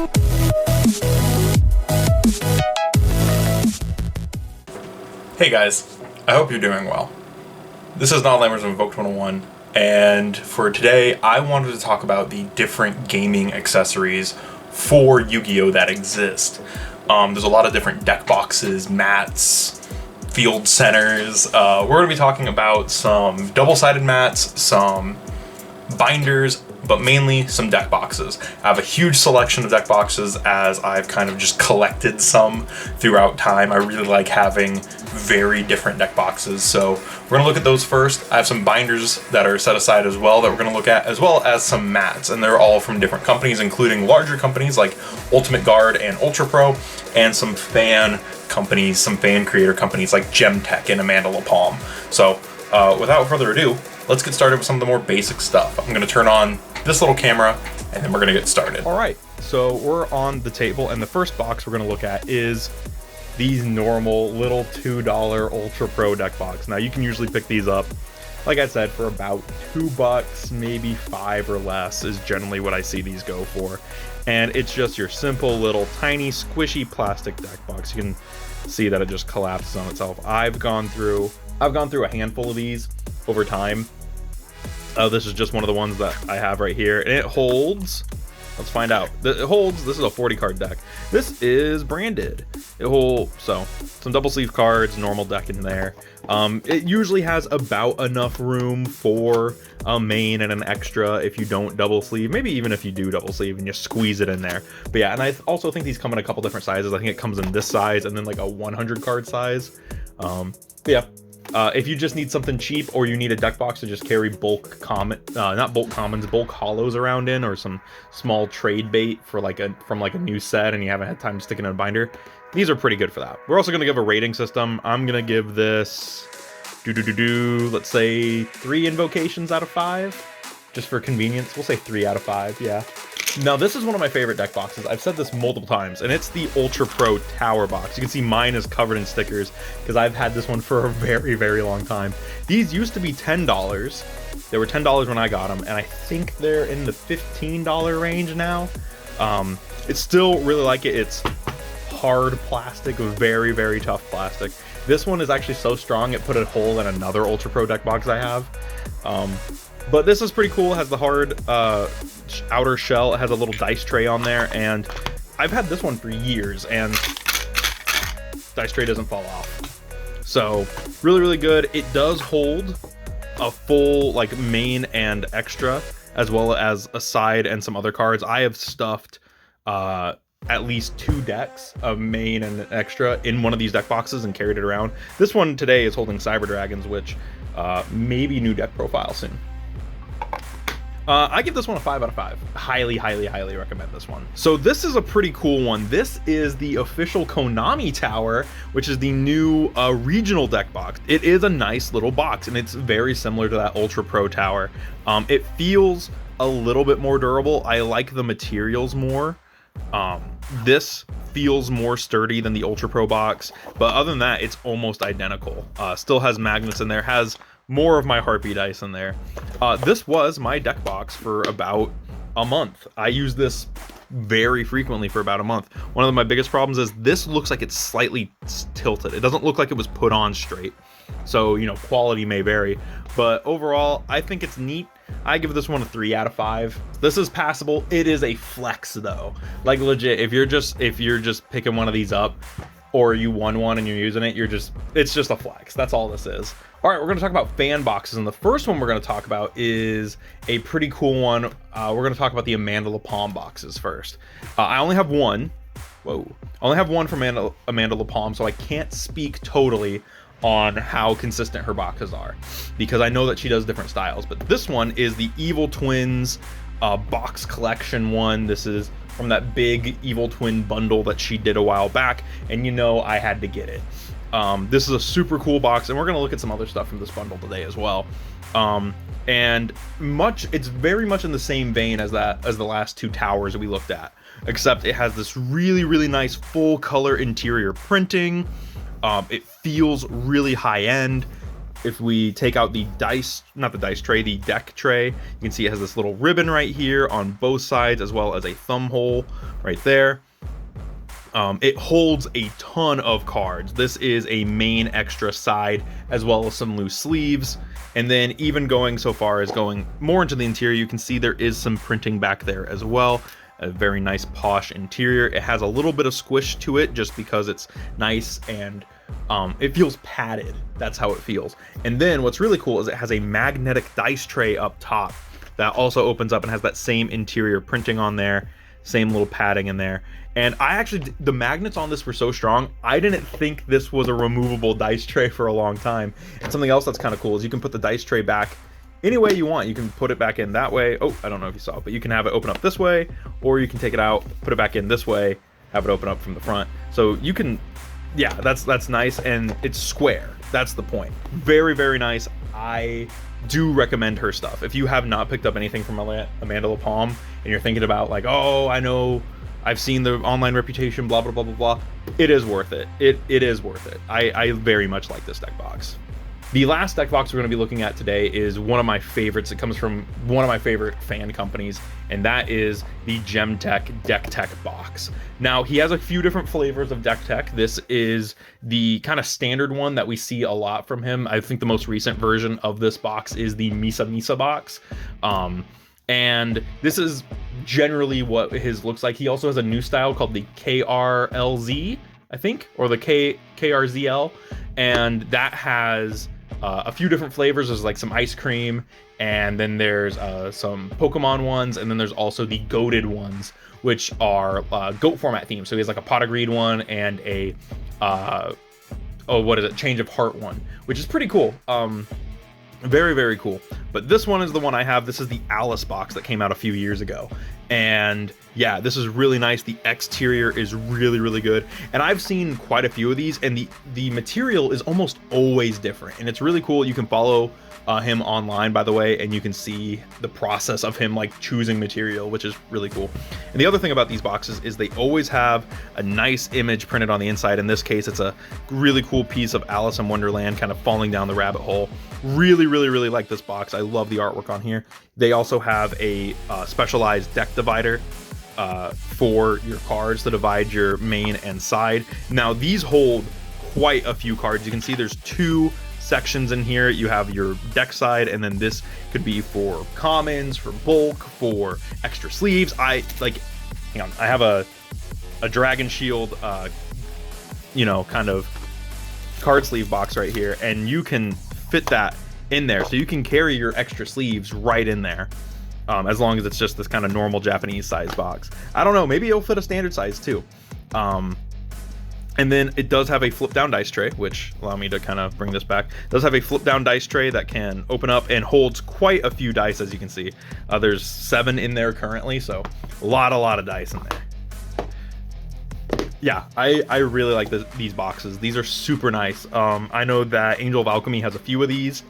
Hey guys, I hope you're doing well. This is Not Lammers of Invoked 101, and for today I wanted to talk about the different gaming accessories for Yu-Gi-Oh! That exist. There's a lot of different deck boxes, mats, field centers. We're going to be talking about some double-sided mats, some binders, but mainly some deck boxes. I have a huge selection of deck boxes as I've kind of just collected some throughout time. I really like having very different deck boxes, so we're going to look at those first. I have some binders that are set aside as well that we're going to look at, as well as some mats, and they're all from different companies, including larger companies like Ultimate Guard and Ultra Pro, and some fan companies, some fan creator companies like Gemtech and Amanda LaPalm. So without further ado, let's get started with some of the more basic stuff. I'm going to turn on this little camera and then we're going to get started. All right, so we're on the table, and the first box we're going to look at is these normal little $2 Ultra Pro deck box. Now you can usually pick these up, like I said, for about $2, maybe $5 or less is generally what I see these go for. And it's just your simple little tiny squishy plastic deck box. You can see that it just collapses on itself. I've gone through a handful of these over time. This is just one of the ones that I have right here, and it holds, let's find out. This is a 40 card deck. This is branded. It holds, so some double sleeve cards, normal deck in there. It usually has about enough room for a main and an extra if you don't double sleeve, maybe even if you do double sleeve and you squeeze it in there. But yeah, and I also think these come in a couple different sizes. I think it comes in this size and then like a 100 card size. But yeah. If you just need something cheap, or you need a deck box to just carry bulk not bulk commons, bulk hollows around in, or some small trade bait for from a new set and you haven't had time to stick it in a binder, these are pretty good for that. We're also going to give a rating system. I'm going to give this let's say 3 invocations out of 5, just for convenience. We'll say 3 out of 5. Yeah. Now this is one of my favorite deck boxes. I've said this multiple times, and it's the Ultra Pro Tower box. You can see mine is covered in stickers because I've had this one for a very, very long time. These used to be $10. They were $10 when I got them, and I think they're in the $15 range now. It's still really like it. It's hard plastic, very, very tough plastic. This one is actually so strong it put a hole in another Ultra Pro deck box I have. But this is pretty cool. It has the hard outer shell. It has a little dice tray on there, and I've had this one for years, and dice tray doesn't fall off. So really, really good. It does hold a full like main and extra, as well as a side and some other cards. I have stuffed at least 2 decks of main and extra in one of these deck boxes and carried it around. This one today is holding Cyber Dragons, which maybe new deck profile soon. I give this one a 5 out of 5. Highly, highly, highly recommend this one. So this is a pretty cool one. This is the official Konami Tower, which is the new regional deck box. It is a nice little box, and it's very similar to that Ultra Pro Tower. It feels a little bit more durable. I like the materials more. This feels more sturdy than the Ultra Pro box, but other than that, it's almost identical. Still has magnets in there, has more of my heartbeat ice in there. This was my deck box for about a month. I use this very frequently for about a month. One of my biggest problems is this looks like it's slightly tilted. It doesn't look like it was put on straight. So, you know, quality may vary, but overall, I think it's neat. I give this one a 3 out of 5. This is passable. It is a flex though. Like legit, if you're just picking one of these up, or you won one and you're using it, it's just a flex. That's all this is. All right, we're gonna talk about fan boxes, and the first one we're gonna talk about is a pretty cool one. We're gonna talk about the Amanda LaPalm boxes first. I only have one. Whoa. I only have one from Amanda LaPalm, so I can't speak totally on how consistent her boxes are, because I know that she does different styles, but this one is the Evil Twins box collection one. This is from that big Evil Twin bundle that she did a while back, and you know I had to get it. This is a super cool box, and we're gonna look at some other stuff from this bundle today as well. And it's very much in the same vein as the last 2 towers we looked at, except it has this really, really nice full color interior printing. It feels really high end. if we take out the dice, not the dice tray, the deck tray, you can see it has this little ribbon right here on both sides, as well as a thumb hole right there. It holds a ton of cards. This is a main extra side, as well as some loose sleeves. And then even going so far as going more into the interior, you can see there is some printing back there as well. A very nice posh interior. It has a little bit of squish to it just because it's nice, and it feels padded. That's how it feels. And then what's really cool is it has a magnetic dice tray up top that also opens up and has that same interior printing on there, same little padding in there. And the magnets on this were so strong, I didn't think this was a removable dice tray for a long time. And something else that's kind of cool is you can put the dice tray back any way you want. You can put it back in that way. Oh, I don't know if you saw it, but you can have it open up this way, or you can take it out, put it back in this way, have it open up from the front. So you can, yeah, that's nice, and it's square. That's the point. Very, very nice. I do recommend her stuff. If you have not picked up anything from Amanda LaPalm and you're thinking about like, oh, I know I've seen the online reputation, blah, blah, blah, blah, blah, it is worth it. It is worth it. I very much like this deck box. The last deck box we're going to be looking at today is one of my favorites. It comes from one of my favorite fan companies, and that is the Gemtech Box. Now, he has a few different flavors of Tech. This is the kind of standard one that we see a lot from him. I think the most recent version of this box is the Misa box. And this is generally what his looks like. He also has a new style called the KRLZ, I think, or the KRZL, and that has a few different flavors. There's like some ice cream, and then there's some Pokemon ones, and then there's also the goated ones, which are goat format themed. So he has like a pot of greed one and a change of heart one, which is pretty cool. Very, very cool. But this one is the one I have. This is the Alice box that came out a few years ago. And yeah, this is really nice. The exterior is really, really good. And I've seen quite a few of these, and the material is almost always different. And it's really cool. You can follow him online, by the way, and you can see the process of him like choosing material, which is really cool. And the other thing about these boxes is they always have a nice image printed on the inside. In this case, it's a really cool piece of Alice in Wonderland kind of falling down the rabbit hole. Really, really, really like this box. I love the artwork on here. They also have a specialized deck divider for your cards to divide your main and side. Now, these hold quite a few cards. You can see there's two sections in here. You have your deck side, and then this could be for commons, for bulk, for extra sleeves. Hang on, I have a Dragon Shield, kind of card sleeve box right here, and you can fit that in there, so you can carry your extra sleeves right in there, as long as it's just this kind of normal Japanese size box. I don't know, maybe it'll fit a standard size too. And then it does have a flip down dice tray, which allow me to kind of bring this back. It does have a flip down dice tray that can open up and holds quite a few dice, as you can see. There's 7 in there currently, so a lot of dice in there. Yeah, I really like these boxes. These are super nice. I know that Angel of Alchemy has a few of these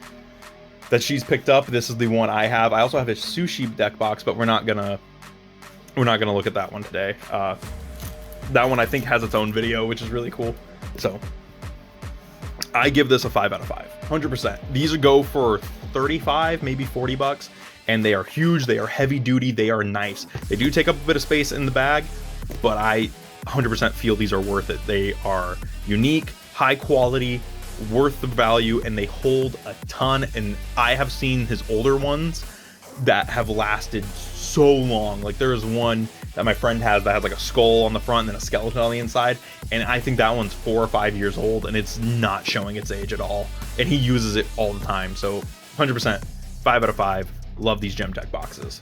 that she's picked up. This is the one I have. I also have a sushi deck box, but we're not gonna look at that one today. That one I think has its own video, which is really cool. So I give this a 5 out of 5, 100%. These go for 35, maybe 40 bucks, and they are huge. They are heavy duty. They are nice. They do take up a bit of space in the bag, but I 100% feel these are worth it. They are unique, high quality, worth the value, and they hold a ton. And I have seen his older ones that have lasted so long. Like there is one that my friend has that has like a skull on the front and then a skeleton on the inside, and I think that one's 4 or 5 years old, and it's not showing its age at all, and he uses it all the time. So 100%, 5 out of 5. Love these Gemtech boxes.